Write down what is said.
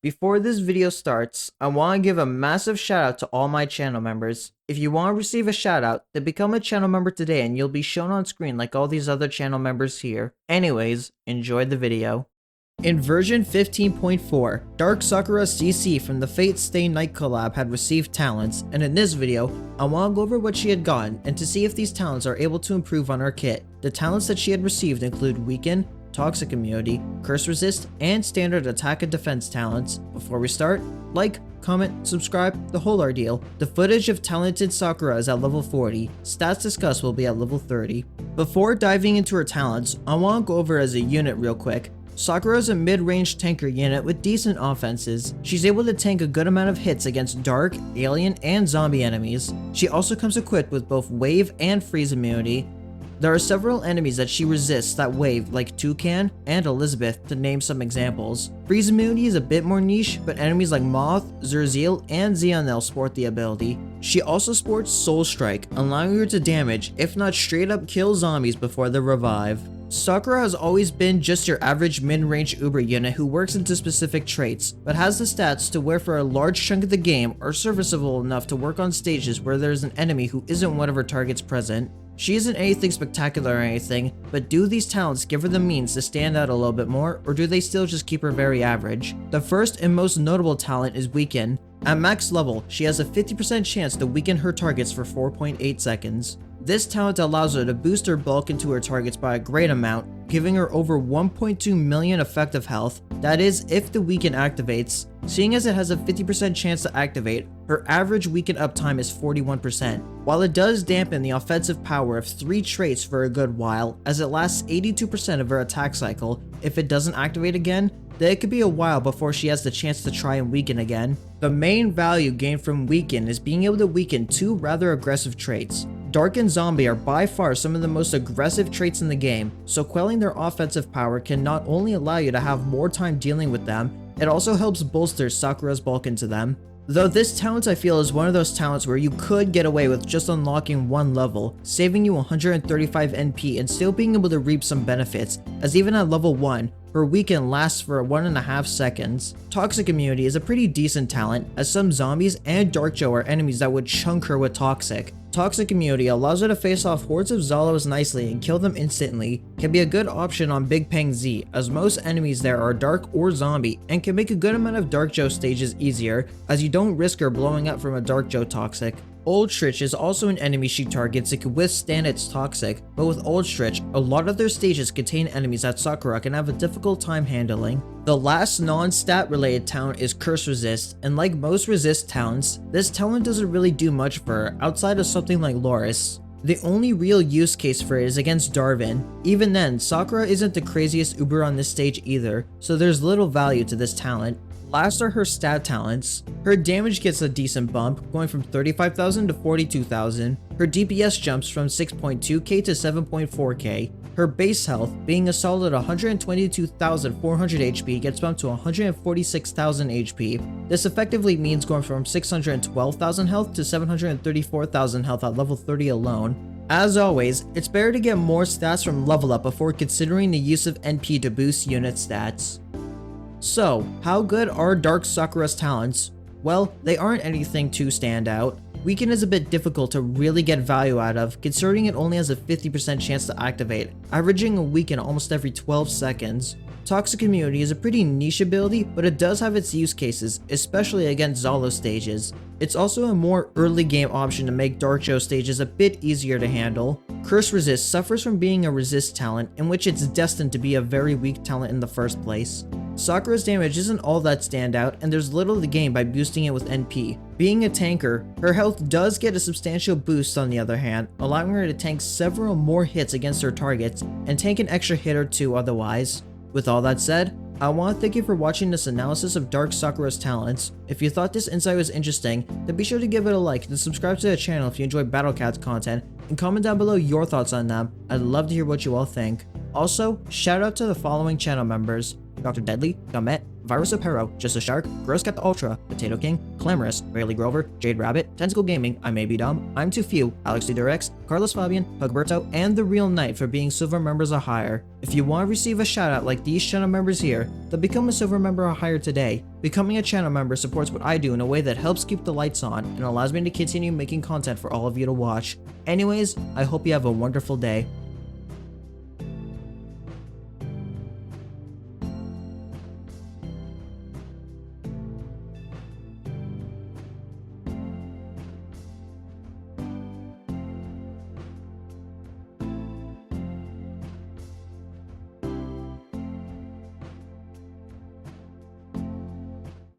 Before this video starts, I want to give a massive shout out to all my channel members. If you want to receive a shout out, then become a channel member today and you'll be shown on screen like all these other channel members here. Anyways, enjoy the video. In version 15.4, Dark Sakura CC from the Fate Stay Night collab had received talents, and in this video, I want to go over what she had gotten and to see if these talents are able to improve on her kit. The talents that she had received include Weaken, Toxic Immunity, Curse Resist, and Standard Attack and Defense talents. Before we start, like, comment, subscribe, the whole ordeal. The footage of talented Sakura is at level 40, stats discussed will be at level 30. Before diving into her talents, I want to go over as a unit real quick. Sakura is a mid-range tanker unit with decent offenses. She's able to tank a good amount of hits against dark, alien, and zombie enemies. She also comes equipped with both wave and freeze immunity. There are several enemies that she resists that wave, like Toucan and Elizabeth, to name some examples. Freeze immunity is a bit more niche, but enemies like Moth, Zerzeal, and Xeonel sport the ability. She also sports Soul Strike, allowing her to damage, if not straight up kill zombies before they revive. Sakura has always been just your average mid-range Uber unit who works into specific traits, but has the stats to where for a large chunk of the game are serviceable enough to work on stages where there's an enemy who isn't one of her targets present. She isn't anything spectacular or anything, but do these talents give her the means to stand out a little bit more, or do they still just keep her very average? The first and most notable talent is Weaken. At max level, she has a 50% chance to weaken her targets for 4.8 seconds. This talent allows her to boost her bulk into her targets by a great amount, giving her over 1.2 million effective health, that is if the weaken activates. Seeing as it has a 50% chance to activate, her average weaken uptime is 41%. While it does dampen the offensive power of 3 traits for a good while, as it lasts 82% of her attack cycle, if it doesn't activate again, then it could be a while before she has the chance to try and weaken again. The main value gained from Weaken is being able to weaken 2 rather aggressive traits. Dark and Zombie are by far some of the most aggressive traits in the game, so quelling their offensive power can not only allow you to have more time dealing with them, it also helps bolster Sakura's bulk into them. Though this talent I feel is one of those talents where you could get away with just unlocking one level, saving you 135 NP and still being able to reap some benefits, as even at level 1, her weaken lasts for 1.5 seconds. Toxic Immunity is a pretty decent talent, as some zombies and Dark Joe are enemies that would chunk her with Toxic. Toxic Immunity allows her to face off hordes of Zalos nicely and kill them instantly, can be a good option on Big Pang Z, as most enemies there are dark or zombie, and can make a good amount of Dark Joe stages easier, as you don't risk her blowing up from a Dark Joe Toxic. Old Stritch is also an enemy she targets that can withstand its Toxic, but with Old Stritch, a lot of their stages contain enemies that Sakura can have a difficult time handling. The last non-stat related talent is Curse Resist, and like most resist talents, this talent doesn't really do much for her outside of something like Loris. The only real use case for it is against Darwin. Even then, Sakura isn't the craziest Uber on this stage either, so there's little value to this talent. Last are her stat talents. Her damage gets a decent bump, going from 35,000 to 42,000. Her DPS jumps from 6.2k to 7.4k. Her base health, being a solid 122,400 HP, gets bumped to 146,000 HP. This effectively means going from 612,000 health to 734,000 health at level 30 alone. As always, it's better to get more stats from level up before considering the use of NP to boost unit stats. So, how good are Dark Sakura's talents? Well, they aren't anything too stand out. Weaken is a bit difficult to really get value out of, considering it only has a 50% chance to activate, averaging a weaken almost every 12 seconds. Toxic Immunity is a pretty niche ability, but it does have its use cases, especially against Zalo stages. It's also a more early game option to make Dark Joe stages a bit easier to handle. Curse Resist suffers from being a resist talent, in which it's destined to be a very weak talent in the first place. Sakura's damage isn't all that standout, and there's little to gain by boosting it with NP. Being a tanker, her health does get a substantial boost on the other hand, allowing her to tank several more hits against her targets, and tank an extra hit or two otherwise. With all that said, I want to thank you for watching this analysis of Dark Sakura's talents. If you thought this insight was interesting, then be sure to give it a like and subscribe to the channel if you enjoy Battle Cats content, and comment down below your thoughts on them. I'd love to hear what you all think. Also, shout out to the following channel members: Dr. Deadly, Gumet, Virus Apero, Just a Shark, Gross Cat the Ultra, Potato King, Clamorous, Rayleigh Grover, Jade Rabbit, Tentacle Gaming, I May Be Dumb, I'm Too Few, Alex Durex, Carlos Fabian, Hugberto, and The Real Knight for being silver members or higher. If you want to receive a shout out like these channel members here, then become a silver member or higher today. Becoming a channel member supports what I do in a way that helps keep the lights on and allows me to continue making content for all of you to watch. Anyways, I hope you have a wonderful day.